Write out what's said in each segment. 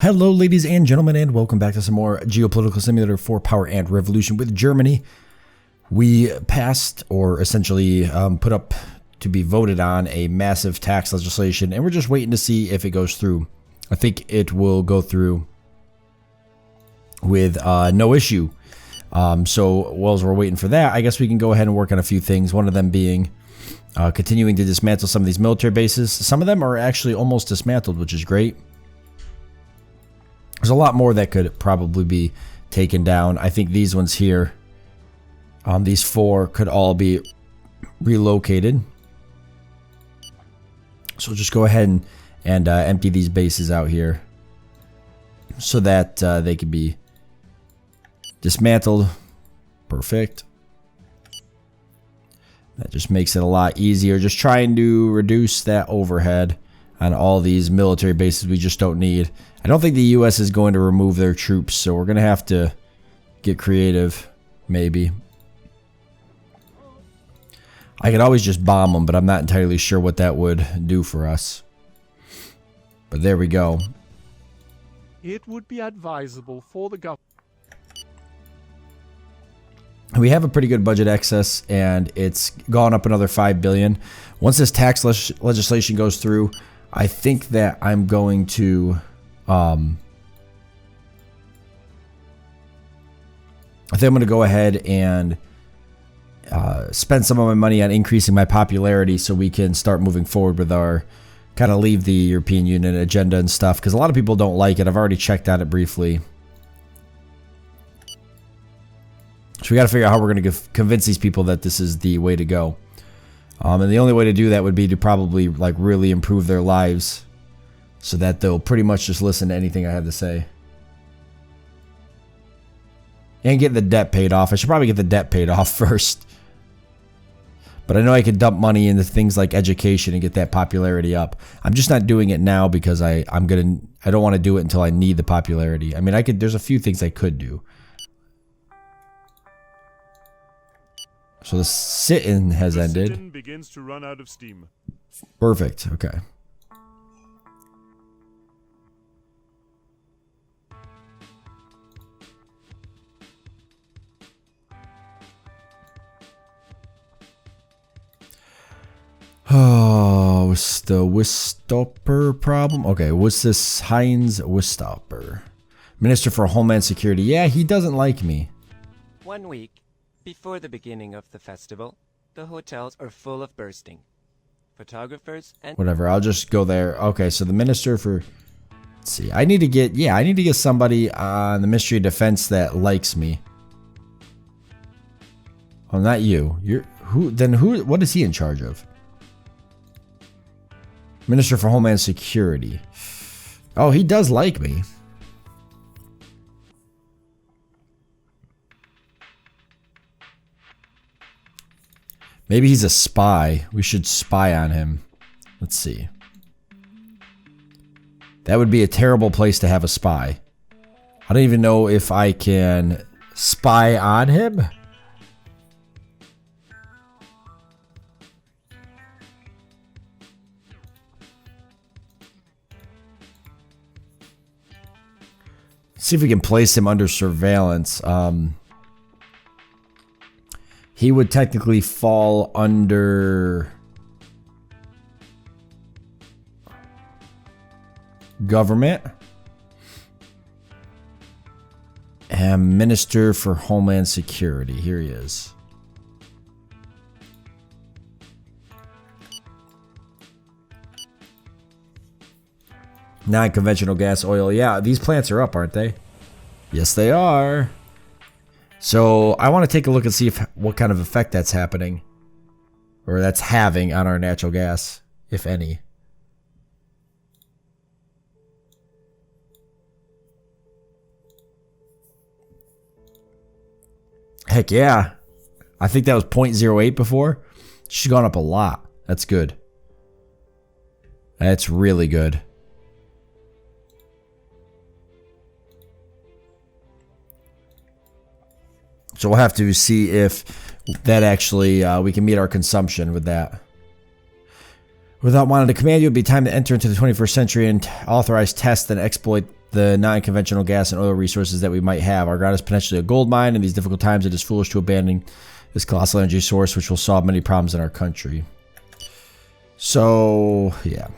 Hello, ladies and gentlemen, and welcome back to some more Geopolitical Simulator for Power and Revolution with Germany. We passed, or essentially put up to be voted on, a massive tax legislation, and we're just waiting to see if it goes through. I think it will go through with no issue. So while we're waiting for that, I guess we can go ahead and work on a few things, one of them being continuing to dismantle some of these military bases. Some of them are actually almost dismantled, which is great. There's a lot more that could probably be taken down. I think these ones here, these four, could all be relocated. So just go ahead and empty these bases out here so that they can be dismantled. Perfect. That just makes it a lot easier. Just trying to reduce that overhead on all these military bases we just don't need. I don't think the U.S. is going to remove their troops, so we're going to have to get creative, maybe. I could always just bomb them, but I'm not entirely sure what that would do for us. But there we go. It would be advisable for the government. We have a pretty good budget excess, and it's gone up another $5 billion. Once this tax legislation goes through, I think that I'm going to I think I'm going to go ahead and spend some of my money on increasing my popularity so we can start moving forward with our kind of leave the European Union agenda and stuff, because a lot of people don't like it. I've already checked on it briefly. So we got to figure out how we're going to convince these people that this is the way to go. And the only way to do that would be to probably like really improve their lives so that they'll pretty much just listen to anything I have to say. And get the debt paid off. I should probably get the debt paid off first. But I know I could dump money into things like education and get that popularity up. I'm just not doing it now because I don't want to do it until I need the popularity. I mean, there's a few things I could do. So the sit-in has ended. Sit-in begins to run out of steam. Perfect. Okay. Oh, what's the Wistopper problem? Okay, what's this Heinz Wistopper? Minister for Homeland Security. Yeah, he doesn't like me. 1 week before the beginning of the festival, the hotels are full of bursting. Photographers and... Whatever, I'll just go there. Okay, so the Minister for... Let's see, I need to get somebody on the Ministry of Defense that likes me. Oh, not you. What is he in charge of? Minister for Homeland Security. Oh, he does like me. Maybe he's a spy. We should spy on him. Let's see. That would be a terrible place to have a spy. I don't even know if I can spy on him. See if we can place him under surveillance. He would technically fall under government and Minister for Homeland Security. Here he is. Non-conventional gas, oil. Yeah, these plants are up, aren't they? Yes, they are. So I want to take a look and see what kind of effect that's happening, or that's having on our natural gas, if any. Heck yeah. I think that was 0.08 before. She's gone up a lot. That's good. That's really good. So we'll have to see if that actually, we can meet our consumption with that. Without wanting to command you, it would be time to enter into the 21st century and authorize, test, and exploit the non-conventional gas and oil resources that we might have. Our ground is potentially a gold mine. In these difficult times, it is foolish to abandon this colossal energy source, which will solve many problems in our country. So, yeah.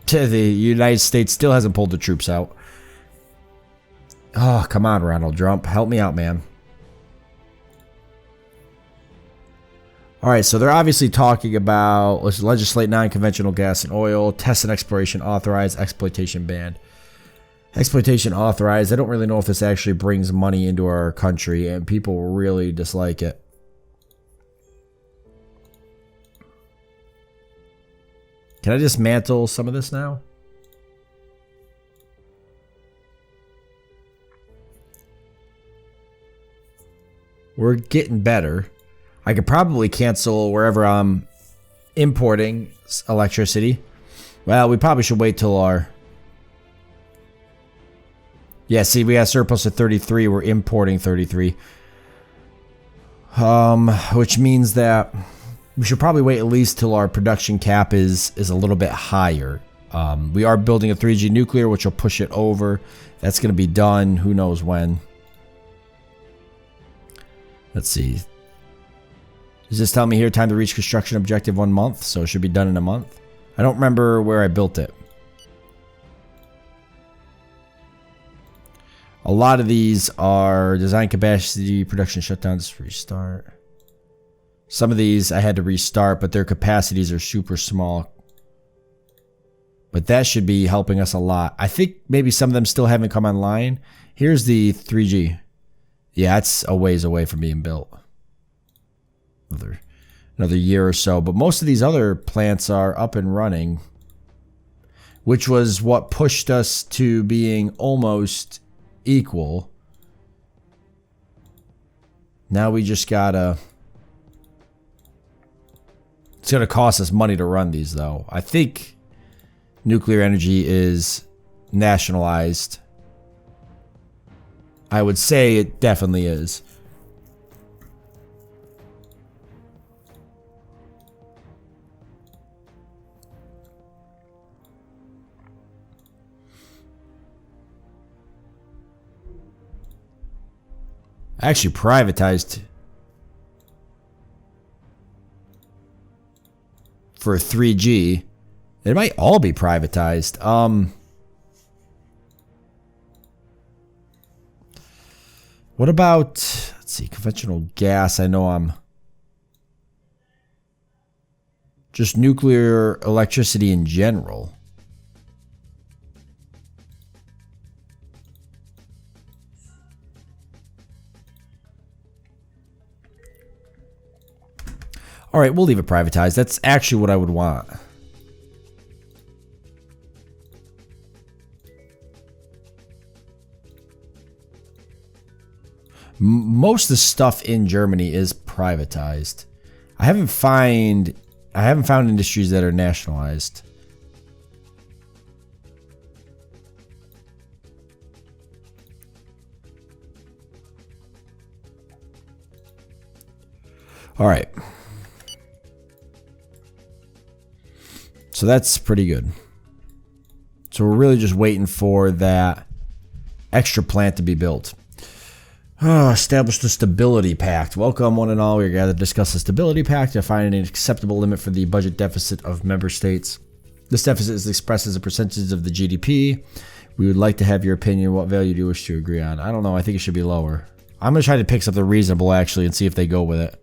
The United States still hasn't pulled the troops out. Oh, come on, Ronald Trump. Help me out, man. Alright, so they're obviously talking about, let's legislate non-conventional gas and oil, test and exploration authorized, exploitation banned. Exploitation authorized. I don't really know if this actually brings money into our country, and people really dislike it. Can I dismantle some of this now? We're getting better. I could probably cancel wherever I'm importing electricity. Well, we probably should wait till our... Yeah, see, we have surplus of 33. We're importing 33. Which means that we should probably wait at least till our production cap is a little bit higher. We are building a 3G nuclear, which will push it over. That's going to be done. Who knows when. Let's see. Does this tell me here time to reach construction objective 1 month? So it should be done in a month. I don't remember where I built it. A lot of these are design capacity, production shutdowns, restart. Some of these I had to restart, but their capacities are super small. But that should be helping us a lot. I think maybe some of them still haven't come online. Here's the 3G. Yeah, it's a ways away from being built. Another year or so. But most of these other plants are up and running, which was what pushed us to being almost equal. Now we just gotta... It's gonna cost us money to run these, though. I think nuclear energy is nationalized. I would say it definitely is. Actually privatized for 3G. It might all be privatized. What about, let's see, conventional gas? I know I'm just nuclear electricity in general. All right, we'll leave it privatized. That's actually what I would want. Most of the stuff in Germany is privatized. I haven't found industries that are nationalized. All right. So that's pretty good. So we're really just waiting for that extra plant to be built. Establish the Stability Pact. Welcome, one and all. We are gathered to discuss the Stability Pact to find an acceptable limit for the budget deficit of member states. This deficit is expressed as a percentage of the GDP. We would like to have your opinion. What value do you wish to agree on? I don't know. I think it should be lower. I'm going to try to pick something reasonable, actually, and see if they go with it.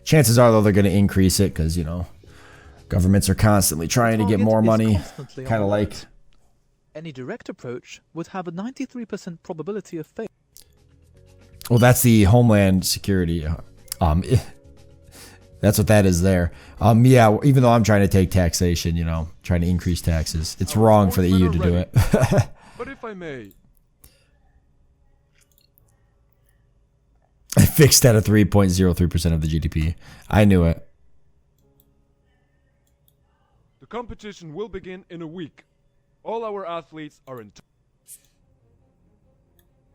Chances are, though, they're going to increase it because, you know, governments are constantly trying to get more money. Kind of like... Any direct approach would have a 93% probability of failure. Well, that's the Homeland Security. That's what that is there. Yeah, even though I'm trying to take taxation, you know, trying to increase taxes. It's wrong for the EU to do it. But if I may... I fixed at a 3.03% of the GDP. I knew it. The competition will begin in a week. All our athletes are in...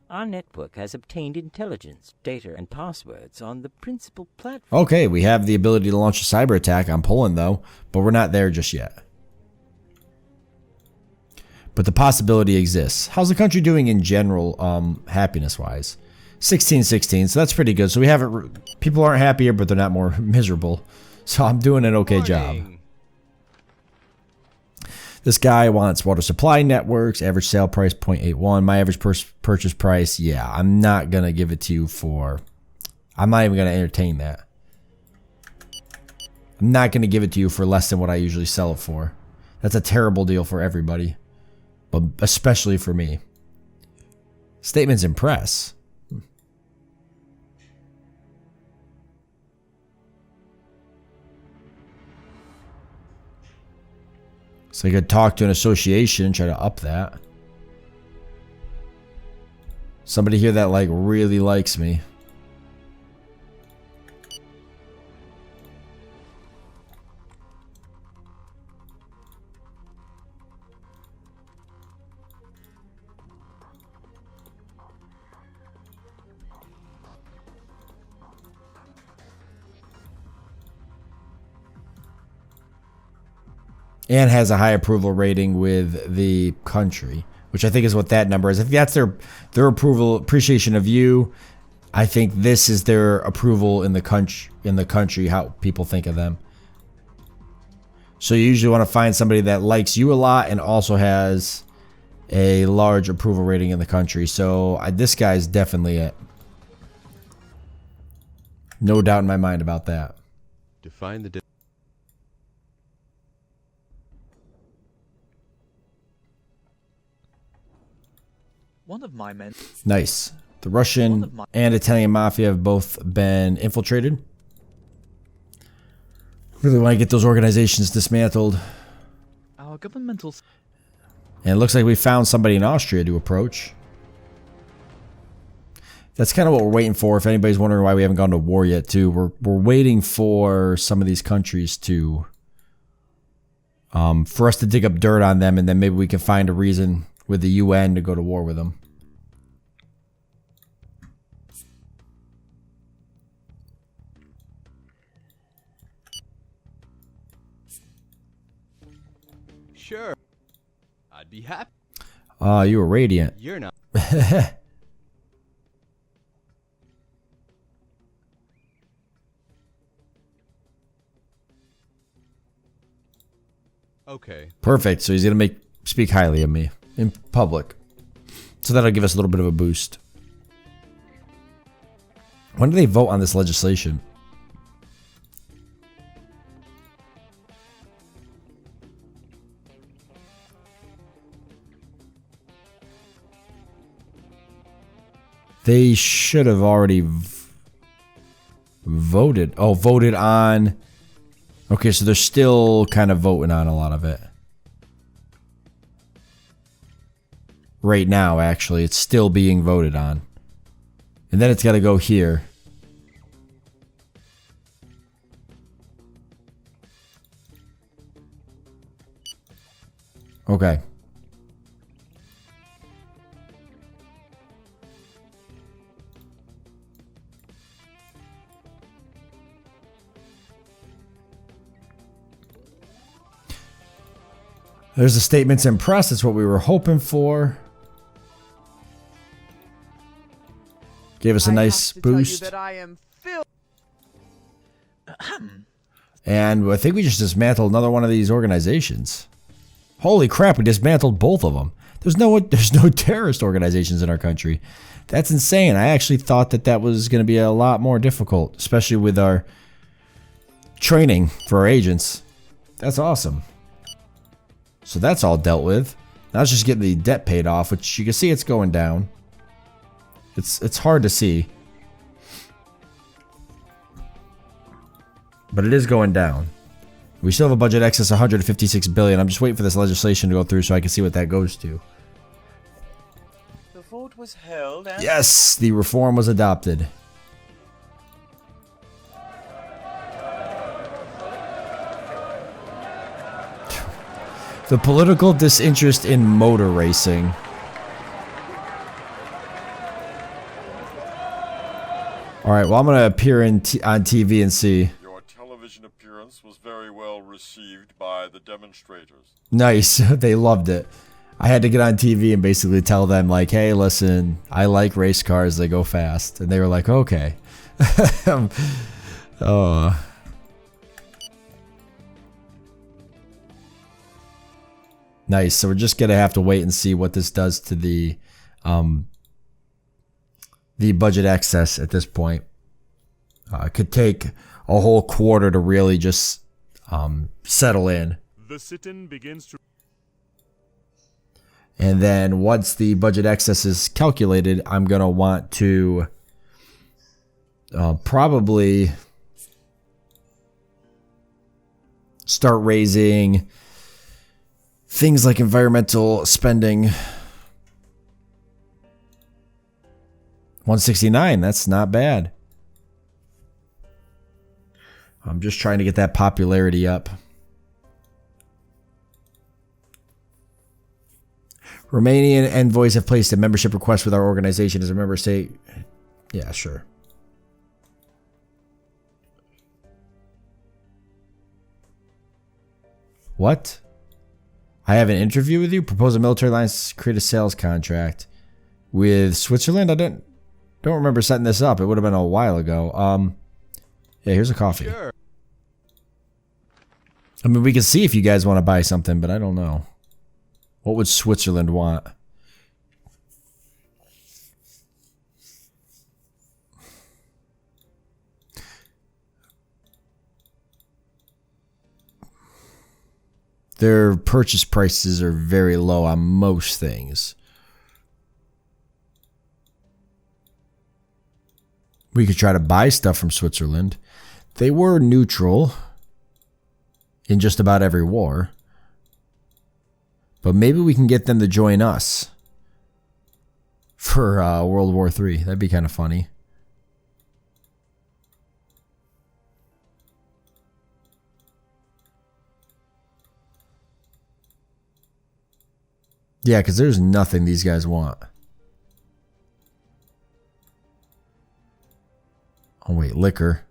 Our network has obtained intelligence, data, and passwords on the principal platform. Okay, we have the ability to launch a cyber attack on Poland, though, but we're not there just yet. but the possibility exists. How's the country doing in general, happiness-wise? 1616, so that's pretty good. So we haven't, people aren't happier, but they're not more miserable. So I'm doing an okay job. This guy wants water supply networks, average sale price 0.81. My average purchase price, yeah, I'm not going to give it to you for, I'm not even going to entertain that. I'm not going to give it to you for less than what I usually sell it for. That's a terrible deal for everybody, but especially for me. Statements impress. So you could talk to an association, try to up that. Somebody here that like really likes me. And has a high approval rating with the country, which I think is what that number is. I think that's their approval, appreciation of you. I think this is their approval in the country, how people think of them. So you usually want to find somebody that likes you a lot and also has a large approval rating in the country. So this guy's definitely it. No doubt in my mind about that. Define the One of my men. Nice. The Russian and Italian mafia have both been infiltrated. Really want to get those organizations dismantled. Our governmental. And it looks like we found somebody in Austria to approach. That's kind of what we're waiting for. If anybody's wondering why we haven't gone to war yet, too, we're waiting for some of these countries to, for us to dig up dirt on them, and then maybe we can find a reason with the UN to go to war with them. Sure. I'd be happy. You were radiant. You're not. Okay. Perfect. So he's gonna speak highly of me in public. So that'll give us a little bit of a boost. When do they vote on this legislation? They should have already voted. Oh, voted on. Okay, so they're still kind of voting on a lot of it. Right now, actually, it's still being voted on. And then it's got to go here. Okay. There's the statements in press. That's what we were hoping for. Gave us a nice boost. And I think we just dismantled another one of these organizations. Holy crap, we dismantled both of them. There's no terrorist organizations in our country. That's insane. I actually thought that was going to be a lot more difficult, especially with our training for our agents. That's awesome. So that's all dealt with. Now let's just get the debt paid off, which you can see it's going down. It's hard to see, but it is going down. We still have a budget excess of 156 billion. I'm just waiting for this legislation to go through so I can see what that goes to. The vote was held and Yes, the reform was adopted. The political disinterest in motor racing. Alright, well I'm going to appear on TV and see. Your television appearance was very well received by the demonstrators. Nice, they loved it. I had to get on TV and basically tell them, like, hey, listen, I like race cars. They go fast. And they were like, okay. Oh. Nice. So we're just going to have to wait and see what this does to the budget excess at this point. It could take a whole quarter to really just settle in. The sit-in begins to... And then once the budget excess is calculated, I'm going to want to probably start raising things like environmental spending. 169, that's not bad. I'm just trying to get that popularity up. Romanian envoys have placed a membership request with our organization as a member state. Yeah, sure. What? I have an interview with you? Propose a military alliance, create a sales contract with Switzerland? I don't remember setting this up. It would have been a while ago. Yeah, here's a coffee. Sure. I mean, we can see if you guys want to buy something, but I don't know. What would Switzerland want? Their purchase prices are very low on most things. We could try to buy stuff from Switzerland. They were neutral in just about every war. But maybe we can get them to join us for World War III. That'd be kind of funny. Yeah, because there's nothing these guys want. Oh, wait, liquor.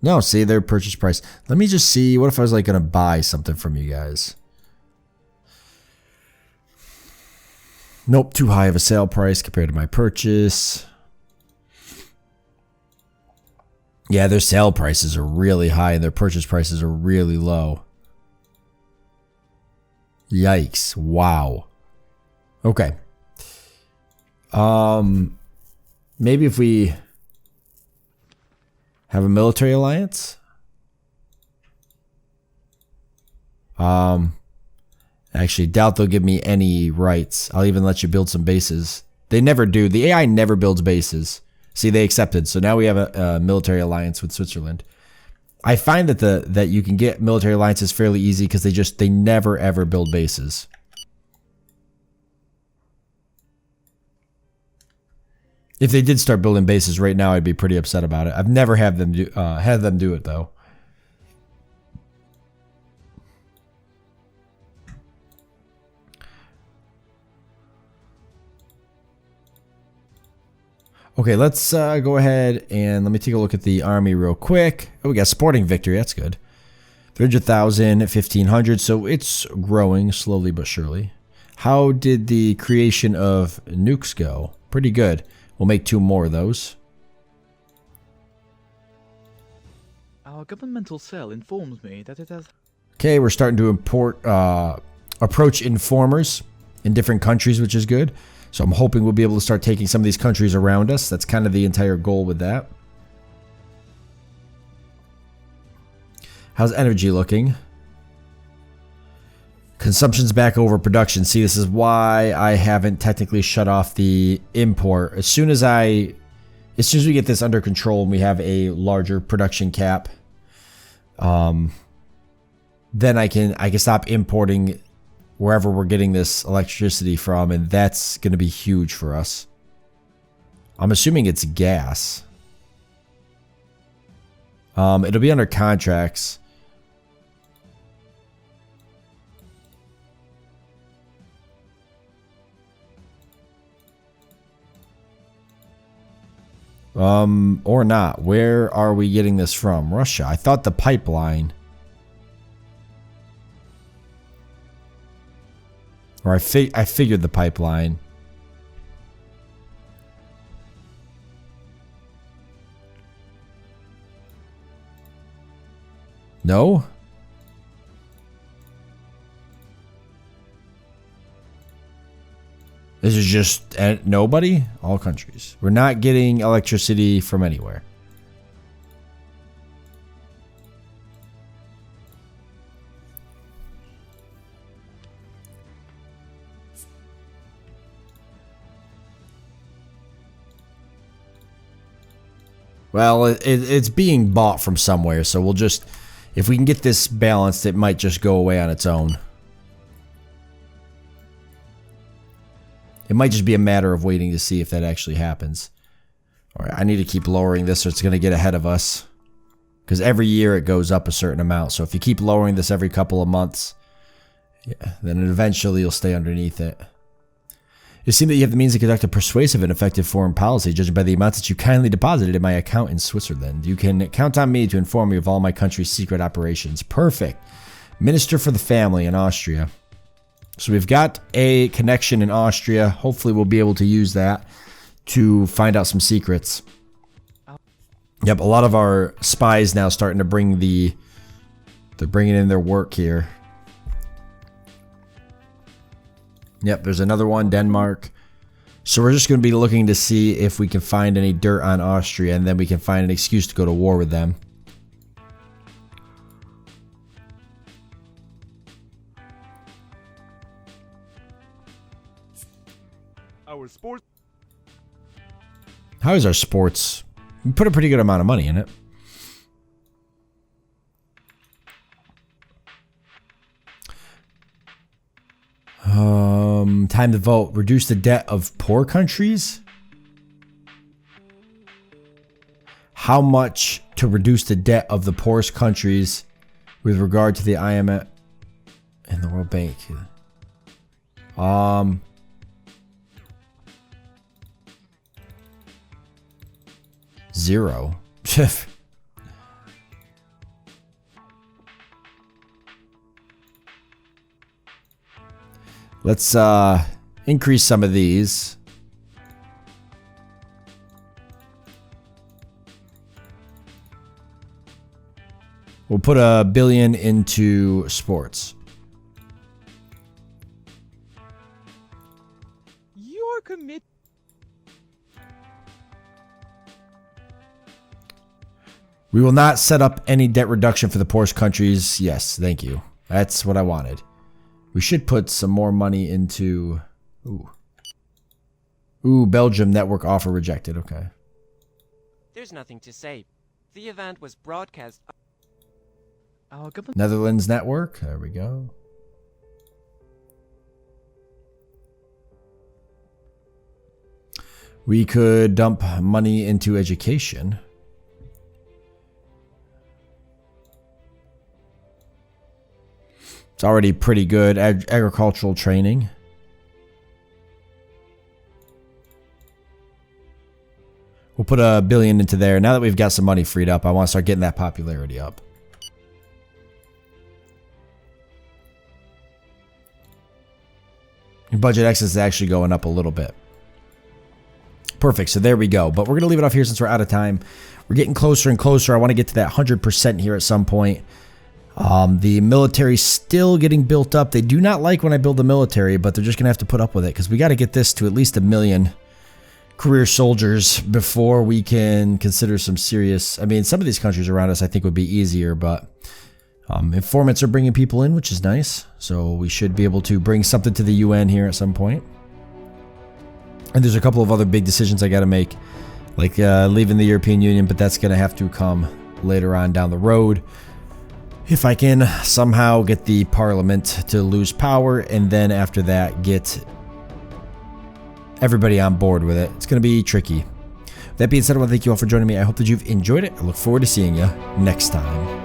No, see, their purchase price. Let me just see. What if I was like going to buy something from you guys? Nope, too high of a sale price compared to my purchase. Yeah, their sale prices are really high and their purchase prices are really low. Yikes. Wow. Okay. Maybe if we have a military alliance. Actually, doubt they'll give me any rights. I'll even let you build some bases. They never do. The AI never builds bases. See, they accepted. So now we have a military alliance with Switzerland. I find that that you can get military alliances fairly easy because they never ever build bases. If they did start building bases right now, I'd be pretty upset about it. I've never had them do it though. Okay, let's go ahead and let me take a look at the army real quick. Oh, we got sporting victory. That's good. 300,000, 1,500. So it's growing slowly but surely. How did the creation of nukes go? Pretty good. We'll make 2 more of those. Our governmental cell informs me that it has... Okay, we're starting to approach informers in different countries, which is good. So I'm hoping we'll be able to start taking some of these countries around us. That's kind of the entire goal with that. How's energy looking? Consumption's back over production. See, this is why I haven't technically shut off the import. As soon as we get this under control and we have a larger production cap, then I can stop importing wherever we're getting this electricity from, and that's going to be huge for us. I'm assuming it's gas. It'll be under contracts. Or not. Where are we getting this from? Russia. I thought the pipeline. Or I figured the pipeline. No? This is just nobody? All countries. We're not getting electricity from anywhere. Well, it's being bought from somewhere, so we'll just... If we can get this balanced, it might just go away on its own. It might just be a matter of waiting to see if that actually happens. Alright, I need to keep lowering this or it's going to get ahead of us. Because every year it goes up a certain amount. So if you keep lowering this every couple of months, yeah, then eventually you'll stay underneath it. You seem that you have the means to conduct a persuasive and effective foreign policy, judging by the amounts that you kindly deposited in my account in Switzerland. You can count on me to inform you of all my country's secret operations. Perfect. Minister for the Family in Austria. So we've got a connection in Austria. Hopefully we'll be able to use that to find out some secrets. Yep, a lot of our spies now starting to bring they're bringing in their work here. Yep, there's another one, Denmark. So we're just going to be looking to see if we can find any dirt on Austria, and then we can find an excuse to go to war with them. Our sports. How is our sports? We put a pretty good amount of money in it. Time to vote. Reduce the debt of poor countries. How much to reduce the debt of the poorest countries with regard to the IMF and the World Bank? 0. Let's increase some of these. We'll put $1 billion into sports. You're committed. We will not set up any debt reduction for the poorest countries. Yes, thank you. That's what I wanted. We should put some more money into... Ooh, Belgium network offer rejected. Okay. There's nothing to say. The event was broadcast. Our government. Netherlands network. There we go. We could dump money into education. It's already pretty good. Agricultural training. We'll put $1 billion into there. Now that we've got some money freed up, I want to start getting that popularity up. Your budget excess is actually going up a little bit. Perfect. So there we go. But we're going to leave it off here since we're out of time. We're getting closer and closer. I want to get to that 100% here at some point. The military's still getting built up. They do not like when I build the military, but they're just going to have to put up with it because we got to get this to at least 1 million career soldiers before we can consider some serious... I mean, some of these countries around us I think would be easier, but informants are bringing people in, which is nice. So we should be able to bring something to the UN here at some point. And there's a couple of other big decisions I got to make, like leaving the European Union, but that's going to have to come later on down the road. If I can somehow get the parliament to lose power, and then after that get everybody on board with it. It's going to be tricky. That being said, I want to thank you all for joining me. I hope that you've enjoyed it. I look forward to seeing you next time.